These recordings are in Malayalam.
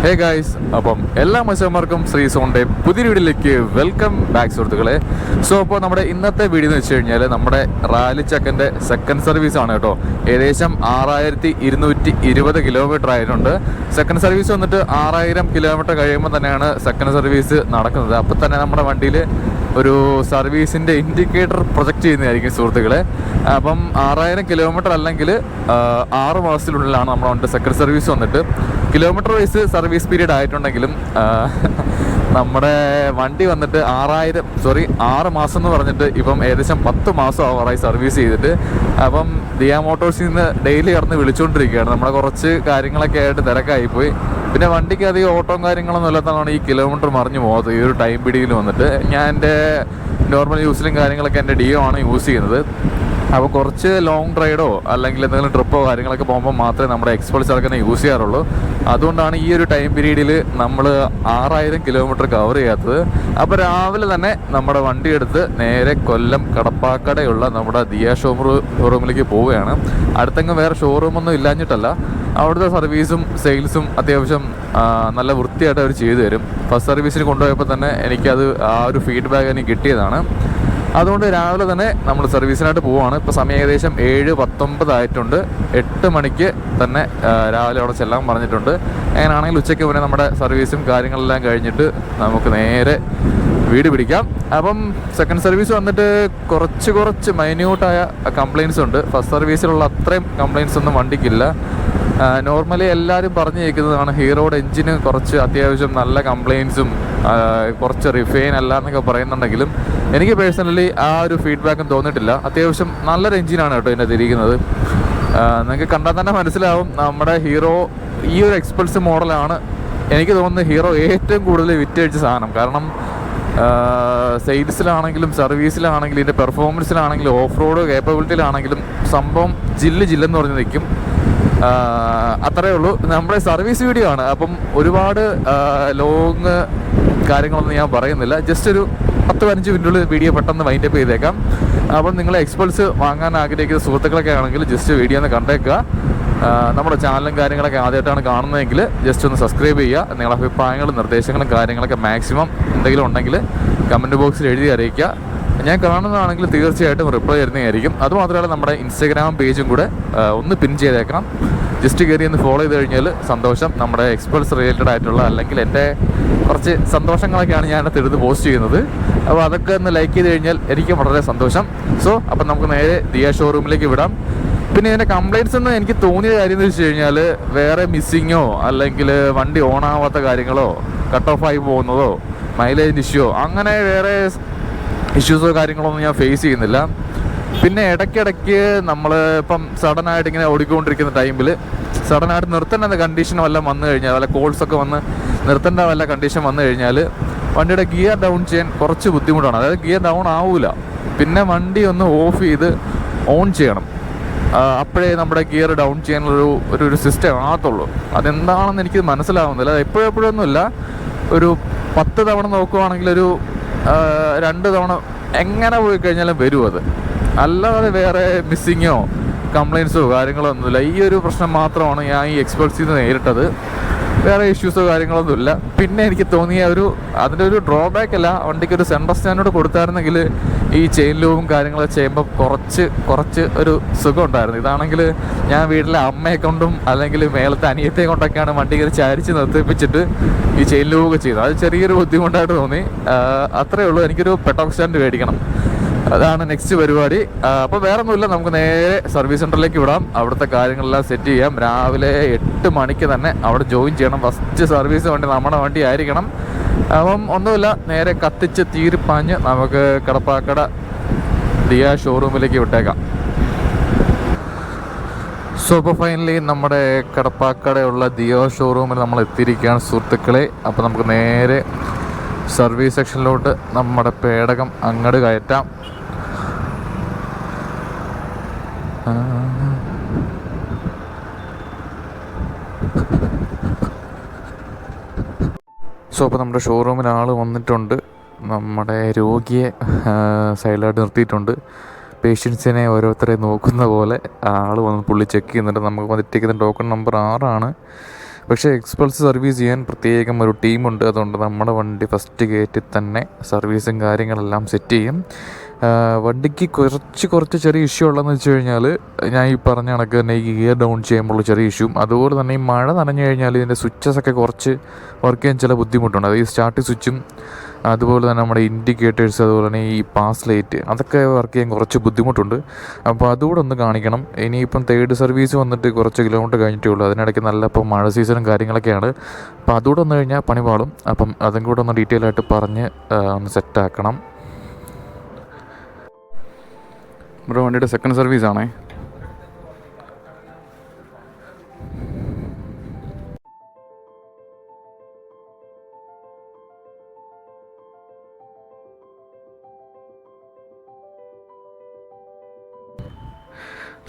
ഹേ ഗായ്സ്, അപ്പം എല്ലാ മനുഷ്യന്മാർക്കും ശ്രീ സോണിൻ്റെ പുതിയ വീഡിയോയിലേക്ക് വെൽക്കം ബാക്ക് സുഹൃത്തുക്കളെ. അപ്പോൾ നമ്മുടെ ഇന്നത്തെ വീഡിയോ എന്ന് വെച്ച് കഴിഞ്ഞാൽ നമ്മുടെ റാലി ചക്കൻ്റെ സെക്കൻഡ് സർവീസ് ആണ് കേട്ടോ. ഏകദേശം 6220 കിലോമീറ്റർ ആയിട്ടുണ്ട്. സെക്കൻഡ് സർവീസ് വന്നിട്ട് 6000 കിലോമീറ്റർ കഴിയുമ്പോൾ തന്നെയാണ് സെക്കൻഡ് സർവീസ് നടക്കുന്നത്. അപ്പോൾ തന്നെ നമ്മുടെ വണ്ടിയിൽ ഒരു സർവീസിൻ്റെ ഇൻഡിക്കേറ്റർ പ്രൊജക്റ്റ് ചെയ്യുന്നതായിരിക്കും സുഹൃത്തുക്കളെ. അപ്പം 6000 കിലോമീറ്റർ അല്ലെങ്കിൽ 6 മാസത്തിനുള്ളിലാണ് നമ്മുടെ വണ്ടി സെക്കൻഡ് സർവീസ് വന്നിട്ട്. കിലോമീറ്റർ വൈസ് സർവീസ് പീരീഡ് ആയിട്ടുണ്ടെങ്കിലും നമ്മുടെ വണ്ടി വന്നിട്ട് 6 മാസം എന്ന് പറഞ്ഞിട്ട് ഇപ്പം ഏകദേശം 10 മാസം ആവാറായി സർവീസ് ചെയ്തിട്ട്. അപ്പം ദിയ മോട്ടോഴ്സിൽ നിന്ന് ഡെയിലി കടന്ന് വിളിച്ചുകൊണ്ടിരിക്കുകയാണ്. നമ്മുടെ കുറച്ച് കാര്യങ്ങളൊക്കെ ആയിട്ട് തിരക്കായിപ്പോയി. പിന്നെ വണ്ടിക്ക് അധികം ഓട്ടവും കാര്യങ്ങളൊന്നും ഇല്ലാത്തതാണ് ഈ കിലോമീറ്റർ മറിഞ്ഞു പോകുന്നത്. ഈ ഒരു ടൈം പീരീഡിൽ വന്നിട്ട് ഞാൻ എൻ്റെ നോർമൽ യൂസിലും കാര്യങ്ങളൊക്കെ എൻ്റെ ഡിയോ ആണ് യൂസ് ചെയ്യുന്നത്. അപ്പോൾ കുറച്ച് ലോങ് റൈഡോ അല്ലെങ്കിൽ എന്തെങ്കിലും ട്രിപ്പോ കാര്യങ്ങളൊക്കെ പോകുമ്പോൾ മാത്രമേ നമ്മുടെ എക്സ്പൾസ് ഇറക്കുന്ന യൂസ് ചെയ്യാറുള്ളൂ. അതുകൊണ്ടാണ് ഈ ഒരു ടൈം പീരീഡിൽ നമ്മൾ 6000 കിലോമീറ്റർ കവർ ചെയ്യാത്തത്. അപ്പോൾ രാവിലെ തന്നെ നമ്മുടെ വണ്ടി എടുത്ത് നേരെ കൊല്ലം കടപ്പാക്കടയുള്ള നമ്മുടെ ദിയ ഷോറൂമിലേക്ക് പോവുകയാണ്. അടുത്തെങ്ങും വേറെ ഷോറൂമൊന്നും ഇല്ലാഞ്ഞിട്ടല്ല, അവിടുത്തെ സർവീസും സെയിൽസും അത്യാവശ്യം നല്ല വൃത്തിയായിട്ട് അവർ ചെയ്തു തരും. ഫസ്റ്റ് സർവീസിന് കൊണ്ടുപോയപ്പോൾ തന്നെ എനിക്കത് ആ ഒരു ഫീഡ്ബാക്ക് എനിക്ക് കിട്ടിയതാണ്. അതുകൊണ്ട് രാവിലെ തന്നെ നമ്മൾ സർവീസിനായിട്ട് പോവുകയാണ്. ഇപ്പോൾ സമയം ഏകദേശം 7:19 ആയിട്ടുണ്ട്. 8 മണിക്ക് തന്നെ രാവിലെ അവിടെ ചെല്ലാൻ പറഞ്ഞിട്ടുണ്ട്. അങ്ങനെയാണെങ്കിൽ ഉച്ചയ്ക്ക് മുന്നേ നമ്മുടെ സർവീസും കാര്യങ്ങളെല്ലാം കഴിഞ്ഞിട്ട് നമുക്ക് നേരെ വീട് പിടിക്കാം. അപ്പം സെക്കൻഡ് സർവീസ് വന്നിട്ട് കുറച്ച് മൈന്യൂട്ടായ കംപ്ലയിൻസ് ഉണ്ട്. ഫസ്റ്റ് സർവീസിലുള്ള അത്രയും കംപ്ലയിൻസ് ഒന്നും വണ്ടിക്കില്ല. നോർമലി എല്ലാവരും പറഞ്ഞു കേൾക്കുന്നതാണ് ഹീറോയുടെ എൻജിന് കുറച്ച് അത്യാവശ്യം നല്ല കംപ്ലയിൻസും കുറച്ച് റിഫൈൻ അല്ല എന്നൊക്കെ പറയുന്നുണ്ടെങ്കിലും എനിക്ക് പേഴ്സണലി ആ ഒരു ഫീഡ്ബാക്കും തോന്നിയിട്ടില്ല. അത്യാവശ്യം നല്ലൊരു എൻജിനാണ് കേട്ടോ ഇതിൻ്റെ തിരിക്കുന്നത്. നിങ്ങൾക്ക് കണ്ടാൽ തന്നെ മനസ്സിലാവും. നമ്മുടെ ഹീറോ ഈ ഒരു എക്സ്പൾസ് മോഡലാണ് എനിക്ക് തോന്നുന്നത് ഹീറോ ഏറ്റവും കൂടുതൽ വിറ്റഴിച്ച സാധനം. കാരണം സെയിൽസിലാണെങ്കിലും സർവീസിലാണെങ്കിലും ഇതിൻ്റെ പെർഫോമൻസിലാണെങ്കിലും ഓഫ് റോഡ് കേപ്പബിലിറ്റിയിലാണെങ്കിലും സംഭവം ജില്ലെന്ന് പറഞ്ഞ് നിൽക്കും. അത്രയേ ഉള്ളൂ. നമ്മുടെ സർവീസ് വീഡിയോ ആണ്, അപ്പം ഒരുപാട് ലോങ് കാര്യങ്ങളൊന്നും ഞാൻ പറയുന്നില്ല. ജസ്റ്റ് ഒരു 10-15 മിനിറ്റുള്ളിൽ വീഡിയോ പെട്ടെന്ന് വൈൻഡപ്പ് ചെയ്തേക്കാം. അപ്പം നിങ്ങൾ എക്സ്പൾസ് വാങ്ങാൻ ആഗ്രഹിക്കുന്ന സുഹൃത്തുക്കളൊക്കെ ആണെങ്കിൽ ജസ്റ്റ് വീഡിയോ ഒന്ന് കണ്ടേക്കുക. നമ്മുടെ ചാനലും കാര്യങ്ങളൊക്കെ ആദ്യമായിട്ടാണ് കാണുന്നതെങ്കിൽ ജസ്റ്റ് ഒന്ന് സബ്സ്ക്രൈബ് ചെയ്യുക. നിങ്ങളുടെ അഭിപ്രായങ്ങളും നിർദ്ദേശങ്ങളും കാര്യങ്ങളൊക്കെ മാക്സിമം എന്തെങ്കിലും ഉണ്ടെങ്കിൽ കമൻറ്റ് ബോക്സിൽ എഴുതി അറിയിക്കുക. ഞാൻ കാണുന്നതാണെങ്കിൽ തീർച്ചയായിട്ടും റിപ്ലൈ തരുന്നതായിരിക്കും. അതുമാത്രമല്ല നമ്മുടെ ഇൻസ്റ്റാഗ്രാം പേജും കൂടെ ഒന്ന് പിൻ ചെയ്തേക്കാം. ജസ്റ്റ് കയറി ഒന്ന് ഫോളോ ചെയ്ത് കഴിഞ്ഞാൽ സന്തോഷം. നമ്മുടെ എക്സ്പൾസ് റിലേറ്റഡ് ആയിട്ടുള്ള അല്ലെങ്കിൽ എൻ്റെ കുറച്ച് സന്തോഷങ്ങളൊക്കെയാണ് ഞാനത് എടുത്ത് പോസ്റ്റ് ചെയ്യുന്നത്. അപ്പോൾ അതൊക്കെ ഒന്ന് ലൈക്ക് ചെയ്ത് കഴിഞ്ഞാൽ എനിക്ക് വളരെ സന്തോഷം. അപ്പം നമുക്ക് നേരെ ദിയ ഷോറൂമിലേക്ക് വിടാം. പിന്നെ ഇതിൻ്റെ കംപ്ലയിൻസ് എന്ന് എനിക്ക് തോന്നിയ കാര്യം എന്ന് വെച്ച് കഴിഞ്ഞാൽ വേറെ മിസ്സിങ്ങോ അല്ലെങ്കിൽ വണ്ടി ഓണാവാത്ത കാര്യങ്ങളോ കട്ട് ഓഫ് ആയി പോകുന്നതോ മൈലേജ് ഇഷ്യൂയോ അങ്ങനെ വേറെ ഇഷ്യൂസോ കാര്യങ്ങളൊന്നും ഞാൻ ഫേസ് ചെയ്യുന്നില്ല. പിന്നെ ഇടയ്ക്കിടയ്ക്ക് നമ്മൾ ഇപ്പം സഡനായിട്ട് ഇങ്ങനെ ഓടിക്കൊണ്ടിരിക്കുന്ന ടൈമിൽ സഡനായിട്ട് നിർത്തേണ്ട കണ്ടീഷൻ വല്ലതും വന്നു കഴിഞ്ഞാൽ വല്ല കോൾസൊക്കെ വന്ന് നിർത്തേണ്ട വല്ല കണ്ടീഷൻ വന്നു കഴിഞ്ഞാൽ വണ്ടിയുടെ ഗിയർ ഡൗൺ ചെയ്യാൻ കുറച്ച് ബുദ്ധിമുട്ടാണ്. അതായത് ഗിയർ ഡൗൺ ആവില്ല. പിന്നെ വണ്ടി ഒന്ന് ഓഫ് ചെയ്ത് ഓൺ ചെയ്യണം. അപ്പോഴേ നമ്മുടെ ഗിയർ ഡൗൺ ചെയ്യാനുള്ളൊരു സിസ്റ്റം ആകത്തുള്ളൂ. അതെന്താണെന്ന് എനിക്ക് മനസ്സിലാവുന്നില്ല. എപ്പോഴൊന്നുമില്ല, ഒരു 10 തവണ നോക്കുവാണെങ്കിൽ ഒരു 2 തവണ എങ്ങനെ പോയി കഴിഞ്ഞാലും വരും അത്. അല്ലാതെ വേറെ മിസ്സിങ്ങോ കംപ്ലയിൻസോ കാര്യങ്ങളോ ഒന്നുമില്ല. ഈ ഒരു പ്രശ്നം മാത്രമാണ് ഞാൻ ഈ എക്സ്പൾസിൽ നിന്ന് നേരിട്ടത്. വേറെ ഇഷ്യൂസോ കാര്യങ്ങളൊന്നുമില്ല. പിന്നെ എനിക്ക് തോന്നിയ അതിൻ്റെ ഒരു ഡ്രോബാക്ക് അല്ല, വണ്ടിക്ക് ഒരു സെൻട്രൽ സ്റ്റാൻഡോട് കൊടുത്തായിരുന്നെങ്കിൽ ഈ ചെയിൻ ലൂബും കാര്യങ്ങളൊക്കെ ചെയ്യുമ്പോൾ കുറച്ച് ഒരു സുഖം ഉണ്ടായിരുന്നു. ഇതാണെങ്കിൽ ഞാൻ വീട്ടിലെ അമ്മയെ കൊണ്ടും അല്ലെങ്കിൽ മേളത്തെ അനിയത്തെ കൊണ്ടൊക്കെയാണ് വണ്ടി കയറി ചാരിച്ച് നിർത്തിപ്പിച്ചിട്ട് ഈ ചെയിൻ ലൂബൊക്കെ ചെയ്തത്. അത് ചെറിയൊരു ബുദ്ധിമുട്ടായിട്ട് തോന്നി. അത്രയേ ഉള്ളൂ. എനിക്കൊരു പെട്രോൾ സ്റ്റാൻഡ് മേടിക്കണം, അതാണ് നെക്സ്റ്റ് പരിപാടി. അപ്പോൾ വേറെ ഒന്നുമില്ല, നമുക്ക് നേരെ സർവീസ് സെൻ്ററിലേക്ക് വിടാം. അവിടുത്തെ കാര്യങ്ങളെല്ലാം സെറ്റ് ചെയ്യാം. രാവിലെ 8 മണിക്ക് തന്നെ അവിടെ ജോയിൻ ചെയ്യണം. ഫസ്റ്റ് സർവീസ് വണ്ടി നമ്മുടെ വണ്ടി ആയിരിക്കണം. അപ്പം ഒന്നുമില്ല, നേരെ കത്തിച്ച് തീരിപ്പാഞ്ഞ് നമുക്ക് കടപ്പാക്കട ദിയ ഷോറൂമിലേക്ക് വിട്ടേക്കാം. ഇപ്പോൾ ഫൈനലി നമ്മുടെ കടപ്പാക്കടയുള്ള ദിയ ഷോറൂമിൽ നമ്മൾ എത്തിയിരിക്കുകയാണ് സുഹൃത്തുക്കളെ. അപ്പോൾ നമുക്ക് നേരെ സർവീസ് സെക്ഷനിലോട്ട് നമ്മുടെ പേടകം അങ്ങോട്ട് കയറ്റാം. അപ്പോൾ നമ്മുടെ ഷോറൂമിൽ ആൾ വന്നിട്ടുണ്ട്. നമ്മുടെ രോഗിയെ സൈഡിലായിട്ട് നിർത്തിയിട്ടുണ്ട്. പേഷ്യൻസിനെ ഓരോരുത്തരെ നോക്കുന്ന പോലെ ആൾ വന്ന് പുള്ളി ചെക്ക് ചെയ്യുന്നുണ്ട്. നമുക്ക് വന്നിട്ടിരിക്കുന്ന ടോക്കൺ നമ്പർ 6 ആണ്. പക്ഷേ എക്സ്പൾസ് സർവീസ് ചെയ്യാൻ പ്രത്യേകം ഒരു ടീമുണ്ട്. അതുകൊണ്ട് നമ്മുടെ വണ്ടി ഫസ്റ്റ് ഗേറ്റിൽ തന്നെ സർവീസും കാര്യങ്ങളെല്ലാം സെറ്റ് ചെയ്യും. വണ്ടിക്ക് കുറച്ച് ചെറിയ ഇഷ്യൂ ഉള്ളതെന്ന് വെച്ച് കഴിഞ്ഞാൽ, ഞാൻ ഈ പറഞ്ഞ കണക്ക് തന്നെ ഈ ഗിയർ ഡൗൺ ചെയ്യുമ്പോൾ ചെറിയ ഇഷ്യൂ, അതുപോലെ തന്നെ ഈ മഴ നനഞ്ഞു കഴിഞ്ഞാൽ ഇതിൻ്റെ സ്വിച്ചസൊക്കെ കുറച്ച് വർക്ക് ചെയ്യാൻ ചില ബുദ്ധിമുട്ടുണ്ട്. അത് ഈ സ്റ്റാർട്ടിങ് സ്വിച്ചും അതുപോലെ തന്നെ നമ്മുടെ ഇൻഡിക്കേറ്റേഴ്സ്, അതുപോലെ തന്നെ ഈ പാസ് ലൈറ്റ്, അതൊക്കെ വർക്ക് ചെയ്യാൻ കുറച്ച് ബുദ്ധിമുട്ടുണ്ട്. അപ്പോൾ അതുകൂടെ ഒന്ന് കാണിക്കണം. ഇനിയിപ്പം തേർഡ് സർവീസ് വന്നിട്ട് കുറച്ച് കിലോമീറ്റർ കഴിഞ്ഞിട്ടേ ഉള്ളൂ. അതിനിടയ്ക്ക് നല്ല ഇപ്പോൾ മഴ സീസണും കാര്യങ്ങളൊക്കെയാണ്. അപ്പോൾ അതുകൂടെ വന്നു കഴിഞ്ഞാൽ പണി പാളും. അപ്പം അതും കൂടെ ഒന്ന് ഡീറ്റെയിൽ ആയിട്ട് പറഞ്ഞ് ഒന്ന് സെറ്റാക്കണം. നമ്മുടെ വണ്ടിയുടെ സെക്കൻഡ് സർവീസാണേ.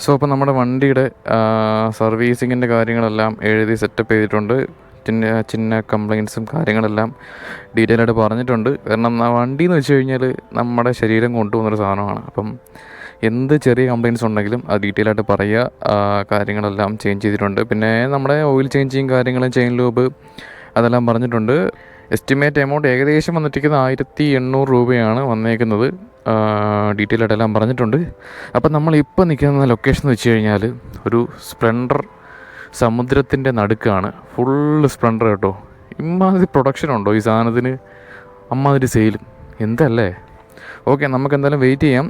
സോ അപ്പോൾ നമ്മുടെ വണ്ടിയുടെ സർവീസിങ്ങിൻ്റെ കാര്യങ്ങളെല്ലാം എഴുതി സെറ്റപ്പ് ചെയ്തിട്ടുണ്ട്. ചിന്ന കംപ്ലയിൻസും കാര്യങ്ങളെല്ലാം ഡീറ്റെയിൽ ആയിട്ട് പറഞ്ഞിട്ടുണ്ട്. കാരണം വണ്ടി എന്ന് വെച്ച് കഴിഞ്ഞാൽ നമ്മുടെ ശരീരം കൊണ്ടുപോകുന്നൊരു സാധനമാണ്. അപ്പം എന്ത് ചെറിയ കംപ്ലയിൻസ് ഉണ്ടെങ്കിലും അത് ഡീറ്റെയിൽ ആയിട്ട് പറയുക. കാര്യങ്ങളെല്ലാം ചേഞ്ച് ചെയ്തിട്ടുണ്ട്. പിന്നെ നമ്മുടെ ഓയിൽ ചേഞ്ചിങ് കാര്യങ്ങളും ചെയിൻ ലൂബ് അതെല്ലാം പറഞ്ഞിട്ടുണ്ട്. എസ്റ്റിമേറ്റ് എമൗണ്ട് ഏകദേശം വന്നിരിക്കുന്നത് 1800 രൂപയാണ് വന്നേക്കുന്നത്. ഡീറ്റെയിൽ ആയിട്ടെല്ലാം പറഞ്ഞിട്ടുണ്ട്. അപ്പം നമ്മളിപ്പോൾ നിൽക്കുന്ന ലൊക്കേഷൻ എന്ന് വെച്ച് കഴിഞ്ഞാൽ ഒരു സ്പ്ലെൻഡർ സമുദ്രത്തിൻ്റെ നടുക്കാണ്. ഫുള്ള് സ്പ്ലെൻഡർ കേട്ടോ. ഇമ്മാതിരി പ്രൊഡക്ഷൻ ഉണ്ടോ ഈ സാധനത്തിന്, അമ്മാതിരി സെയിലും എന്തല്ലേ. ഓക്കെ, നമുക്ക് എന്തായാലും വെയിറ്റ് ചെയ്യാം.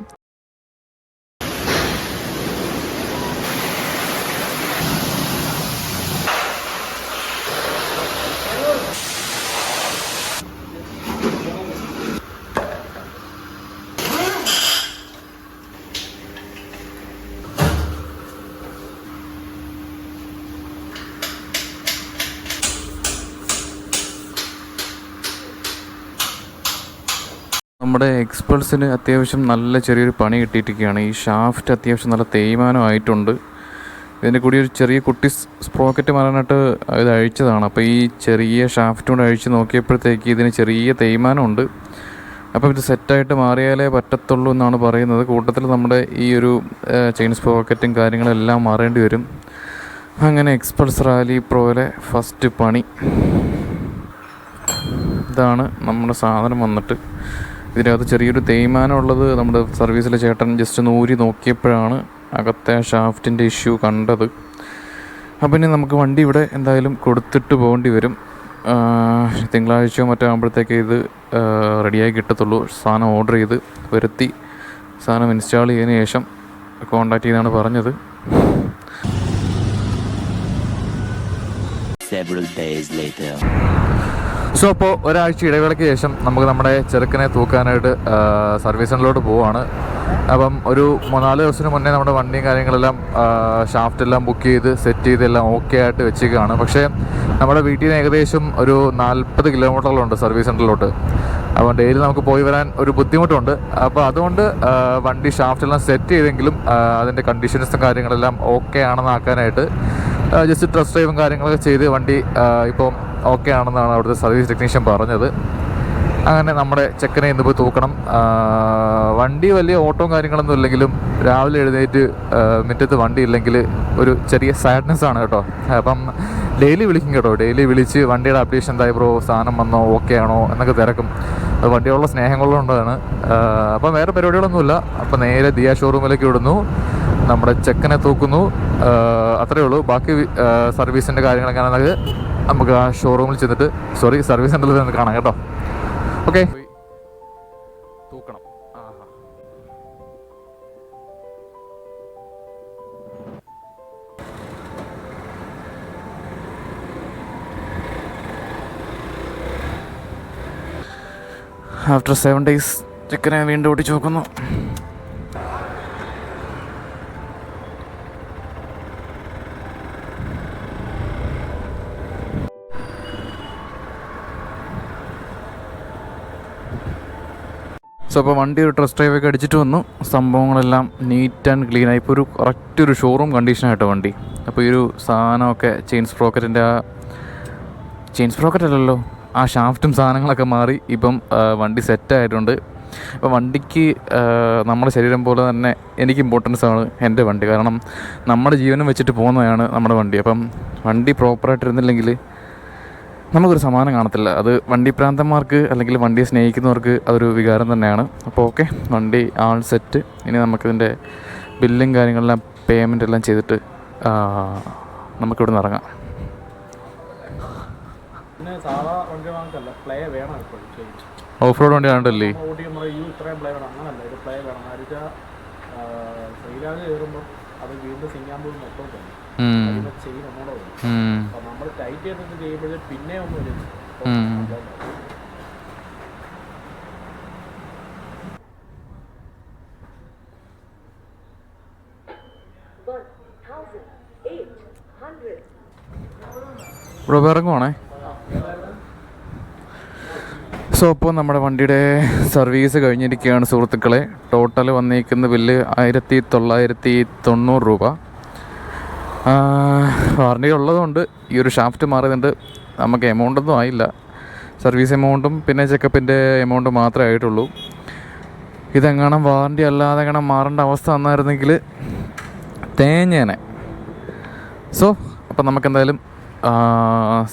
നമ്മുടെ എക്സ്പൾസിന് അത്യാവശ്യം നല്ല ചെറിയൊരു പണി കിട്ടിയിട്ടൊക്കെയാണ്. ഈ ഷാഫ്റ്റ് അത്യാവശ്യം നല്ല തേയ്മാനമായിട്ടുണ്ട്. ഇതിൻ്റെ കൂടി ഒരു ചെറിയ കുട്ടി സ്പ്രോക്കറ്റ് മാറാനായിട്ട് ഇത് അഴിച്ചതാണ്. അപ്പോൾ ഈ ചെറിയ ഷാഫ്റ്റ് കൊണ്ട് അഴിച്ച് നോക്കിയപ്പോഴത്തേക്ക് ഇതിന് ചെറിയ തേയ്മാനമുണ്ട്. അപ്പോൾ ഇത് സെറ്റായിട്ട് മാറിയാലേ പറ്റത്തുള്ളൂ എന്നാണ് പറയുന്നത്. കൂട്ടത്തിൽ നമ്മുടെ ഈ ഒരു ചെയിൻ സ്പ്രോക്കറ്റും കാര്യങ്ങളെല്ലാം മാറേണ്ടി വരും. അങ്ങനെ എക്സ്പൾസ് റാലി പ്രോയിലെ ഫസ്റ്റ് പണി ഇതാണ്. നമ്മുടെ സാധനം വന്നിട്ട് ഇതിനകത്ത് ചെറിയൊരു തേയ്മാനം ഉള്ളത് നമ്മുടെ സർവീസിലെ ചേട്ടൻ ജസ്റ്റ് നൂരി നോക്കിയപ്പോഴാണ് അകത്തെ ഷാഫ്റ്റിൻ്റെ ഇഷ്യൂ കണ്ടത്. അപ്പം ഇനി നമുക്ക് വണ്ടി ഇവിടെ എന്തായാലും കൊടുത്തിട്ട് പോകേണ്ടി വരും. തിങ്കളാഴ്ചയോ മറ്റോ ആകുമ്പോഴത്തേക്ക് ഇത് റെഡിയായി കിട്ടത്തുള്ളൂ. സാധനം ഓർഡർ ചെയ്ത് വരുത്തി സാധനം ഇൻസ്റ്റാൾ ചെയ്തതിന് ശേഷം കോൺടാക്റ്റ് ചെയ്താണ് പറഞ്ഞത്. സോ അപ്പോൾ ഒരാഴ്ച ഇടവേളയ്ക്ക് ശേഷം നമുക്ക് നമ്മുടെ ചെറുക്കനെ തൂക്കാനായിട്ട് സർവീസ് സെൻ്ററിലോട്ട് പോവുകയാണ്. അപ്പം ഒരു 4 ദിവസത്തിന് മുന്നേ നമ്മുടെ വണ്ടിയും കാര്യങ്ങളെല്ലാം ഷാഫ്റ്റെല്ലാം ബുക്ക് ചെയ്ത് സെറ്റ് ചെയ്തെല്ലാം ഓക്കെ ആയിട്ട് വെച്ചേക്കാണ്. പക്ഷേ നമ്മുടെ വീട്ടിൽ നിന്ന് ഏകദേശം ഒരു 40 കിലോമീറ്ററുകളുണ്ട് സർവീസ് സെൻ്ററിലോട്ട്. അപ്പോൾ ഡെയിലി നമുക്ക് പോയി വരാൻ ഒരു ബുദ്ധിമുട്ടുണ്ട്. അപ്പോൾ അതുകൊണ്ട് വണ്ടി ഷാഫ്റ്റെല്ലാം സെറ്റ് ചെയ്തെങ്കിലും അതിൻ്റെ കണ്ടീഷൻസും കാര്യങ്ങളെല്ലാം ഓക്കെ ആണെന്ന് ആക്കാനായിട്ട് ജസ്റ്റ് ടെസ്റ്റ് ഡ്രൈവും കാര്യങ്ങളൊക്കെ ചെയ്ത് വണ്ടി ഇപ്പം ഓക്കെ ആണെന്നാണ് അവിടുത്തെ സർവീസ് ടെക്നീഷ്യൻ പറഞ്ഞത്. അങ്ങനെ നമ്മുടെ ചെക്കനെ ഇന്ന് പോയി തൂക്കണം. വണ്ടി വലിയ ഓട്ടവും കാര്യങ്ങളൊന്നും ഇല്ലെങ്കിലും രാവിലെ എഴുന്നേറ്റ് മുറ്റത്ത് വണ്ടി ഇല്ലെങ്കിൽ ഒരു ചെറിയ സാഡ്നെസ് ആണ് കേട്ടോ. അപ്പം ഡെയിലി വിളിക്കും കേട്ടോ. ഡെയിലി വിളിച്ച് വണ്ടിയുടെ അപ്ഡേഷൻ എന്തായി ബ്രോ, സാധനം വന്നോ, ഓക്കെ ആണോ എന്നൊക്കെ തിരക്കും. അത് വണ്ടിയുള്ള സ്നേഹം കൊണ്ടുകൊണ്ടാണ്. അപ്പം വേറെ പരിപാടികളൊന്നുമില്ല. അപ്പം നേരെ ദിയ ഷോറൂമിലേക്ക് വിടുന്നു, നമ്മുടെ ചെക്കനെ തൂക്കുന്നു, അത്രയേ ഉള്ളൂ. ബാക്കി സർവീസിൻ്റെ കാര്യങ്ങളൊക്കെ നമുക്ക് ആ ഷോറൂമിൽ ചെന്നിട്ട് സർവീസ് സെൻ്ററിൽ നിന്ന് കാണാം കേട്ടോ. ഓക്കെ, തൂക്കണം. ആഫ്റ്റർ 7 days ചിക്കനെ വീണ്ടും ഓടിച്ച് നോക്കുന്നു. സോ അപ്പോൾ വണ്ടി ഒരു ടെസ്റ്റ് ഡ്രൈവൊക്കെ അടിച്ചിട്ട് വന്നു. സംഭവങ്ങളെല്ലാം നീറ്റ് ആൻഡ് ക്ലീനായി. ഇപ്പോൾ ഒരു കറക്റ്റ് ഒരു ഷോറൂം കണ്ടീഷനായിട്ടോ വണ്ടി. അപ്പോൾ ഈ ഒരു സാധനമൊക്കെ ചെയിൻ സ്പ്രോക്കറ്റ് അല്ലല്ലോ, ആ ഷാഫ്റ്റും സാധനങ്ങളൊക്കെ മാറി ഇപ്പം വണ്ടി സെറ്റായിട്ടുണ്ട്. അപ്പോൾ വണ്ടിക്ക് നമ്മുടെ ശരീരം പോലെ തന്നെ എനിക്ക് ഇമ്പോർട്ടൻസ് ആണ് എൻ്റെ വണ്ടി. കാരണം നമ്മുടെ ജീവനം വെച്ചിട്ട് പോകുന്നതാണ് നമ്മുടെ വണ്ടി. അപ്പം വണ്ടി പ്രോപ്പറായിട്ടിരുന്നില്ലെങ്കിൽ നമുക്കൊരു സമാധാനം കാണത്തില്ല. അത് വണ്ടി പ്രാന്തന്മാർക്ക് അല്ലെങ്കിൽ വണ്ടിയെ സ്നേഹിക്കുന്നവർക്ക് അതൊരു വികാരം തന്നെയാണ്. അപ്പോൾ ഓക്കെ, വണ്ടി ആൾ സെറ്റ്. ഇനി നമുക്കിതിൻ്റെ ബില്ലും കാര്യങ്ങളെല്ലാം പേയ്മെൻ്റ് എല്ലാം ചെയ്തിട്ട് നമുക്കിവിടെ നിന്ന് ഇറങ്ങാം. ഓഫ് റോഡ് വണ്ടി ആണ്ടല്ലേ? ഇവിടെ ഇറങ്ങുവാണേ. സോ അപ്പോൾ നമ്മുടെ വണ്ടിയുടെ സർവീസ് കഴിഞ്ഞിരിക്കുകയാണ് സുഹൃത്തുക്കളെ. ടോട്ടൽ വന്നിരിക്കുന്ന ബില്ല് 1990 രൂപ. വാറണ്ടി ഉള്ളതുകൊണ്ട് ഈ ഒരു ഷാഫ്റ്റ് മാറിയതുകൊണ്ട് നമുക്ക് എമൗണ്ടൊന്നും ആയില്ല. സർവീസ് എമൗണ്ടും പിന്നെ ചെക്കപ്പിൻ്റെ എമൗണ്ട് മാത്രമേ ആയിട്ടുള്ളൂ. ഇതെങ്ങാനും വാറണ്ടി അല്ലാതെ എങ്ങനെ മാറേണ്ട അവസ്ഥ വന്നായിരുന്നെങ്കിൽ തേഞ്ഞേനെ. സോ അപ്പം നമുക്കെന്തായാലും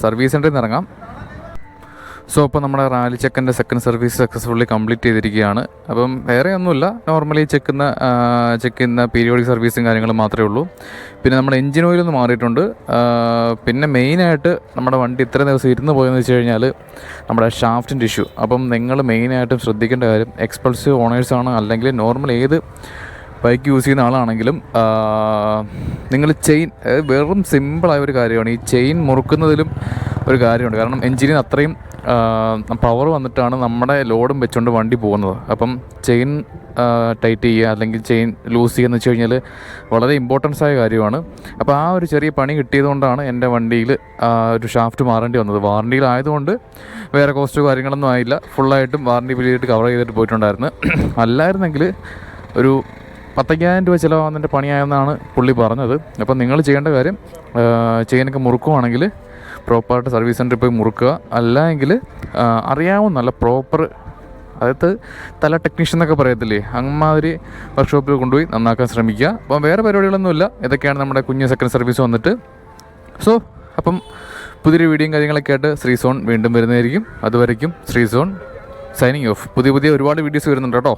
സർവീസ് സെൻ്ററിൽ നിന്ന് ഇറങ്ങാം. സോ അപ്പോൾ നമ്മുടെ റാലി ചെക്കിൻ്റെ സെക്കൻഡ് സർവീസ് സക്സസ്ഫുള്ളി കംപ്ലീറ്റ് ചെയ്തിരിക്കുകയാണ്. അപ്പം വേറെ ഒന്നുമില്ല, നോർമലി ചെക്ക് ചെയ്യുന്ന പീരിയോഡിക് സർവീസും കാര്യങ്ങളും മാത്രമേ ഉള്ളൂ. പിന്നെ നമ്മുടെ എൻജിൻ ഓയിലൊന്ന് മാറിയിട്ടുണ്ട്. പിന്നെ മെയിനായിട്ട് നമ്മുടെ വണ്ടി ഇത്ര ദിവസം ഇരുന്ന് പോയെന്ന് വെച്ച് കഴിഞ്ഞാൽ നമ്മുടെ ഷാഫ്റ്റിൻ്റെ ഇഷ്യൂ. അപ്പം നിങ്ങൾ മെയിനായിട്ടും ശ്രദ്ധിക്കേണ്ട കാര്യം, എക്സ്പൾസീവ് ഓണേഴ്സാണ് അല്ലെങ്കിൽ നോർമൽ ഏത് ബൈക്ക് യൂസ് ചെയ്യുന്ന ആളാണെങ്കിലും നിങ്ങൾ ചെയിൻ, വെറും സിമ്പിളായ ഒരു കാര്യമാണ് ഈ ചെയിൻ മുറുക്കുന്നതിലും ഒരു കാര്യമുണ്ട്. കാരണം എൻജിനിന് അത്രയും പവർ വന്നിട്ടാണ് നമ്മുടെ ലോഡും വെച്ചുകൊണ്ട് വണ്ടി പോകുന്നത്. അപ്പം ചെയിൻ ടൈറ്റ് ചെയ്യുക അല്ലെങ്കിൽ ചെയിൻ ലൂസ് ചെയ്യുക എന്ന് വെച്ച് കഴിഞ്ഞാൽ വളരെ ഇമ്പോർട്ടൻസ് ആയ കാര്യമാണ്. അപ്പോൾ ആ ഒരു ചെറിയ പണി കിട്ടിയതുകൊണ്ടാണ് എൻ്റെ വണ്ടിയിൽ ഒരു ഷാഫ്റ്റ് മാറേണ്ടി വന്നത്. വാറണ്ടിയിലായതുകൊണ്ട് വേറെ കോസ്റ്റോ കാര്യങ്ങളൊന്നും ആയില്ല. ഫുള്ളായിട്ടും വാറണ്ടി ബില്ലായിട്ട് കവർ ചെയ്തിട്ട് പോയിട്ടുണ്ടായിരുന്നു. അല്ലായിരുന്നെങ്കിൽ ഒരു 10,000 രൂപ ചിലവാകുന്നതിൻ്റെ പണിയായെന്നാണ് പുള്ളി പറഞ്ഞത്. അപ്പം നിങ്ങൾ ചെയ്യേണ്ട കാര്യം, ചെയിനൊക്കെ മുറുക്കുവാണെങ്കിൽ പ്രോപ്പറായിട്ട് സർവീസ് സെൻ്ററിൽ പോയി മുറുക്കുക. അല്ലെങ്കിൽ അറിയാവുന്ന നല്ല പ്രോപ്പർ, അതായത് തല ടെക്നീഷ്യൻ എന്നൊക്കെ പറയത്തില്ലേ, അമ്മാതിരി വർക്ക്ഷോപ്പിൽ കൊണ്ടുപോയി നന്നാക്കാൻ ശ്രമിക്കുക. അപ്പം വേറെ പരിപാടികളൊന്നുമില്ല. ഇതൊക്കെയാണ് നമ്മുടെ കുഞ്ഞ് സെക്കൻഡ് സർവീസ് വന്നിട്ട്. സോ അപ്പം പുതിയൊരു വീഡിയോയും കാര്യങ്ങളൊക്കെ ആയിട്ട് ശ്രീസോൺ വീണ്ടും വരുന്നതായിരിക്കും. അതുവരയ്ക്കും ശ്രീസോൺ സൈനിങ് ഓഫ്. പുതിയ ഒരുപാട് വീഡിയോസ് വരുന്നുണ്ട് കേട്ടോ.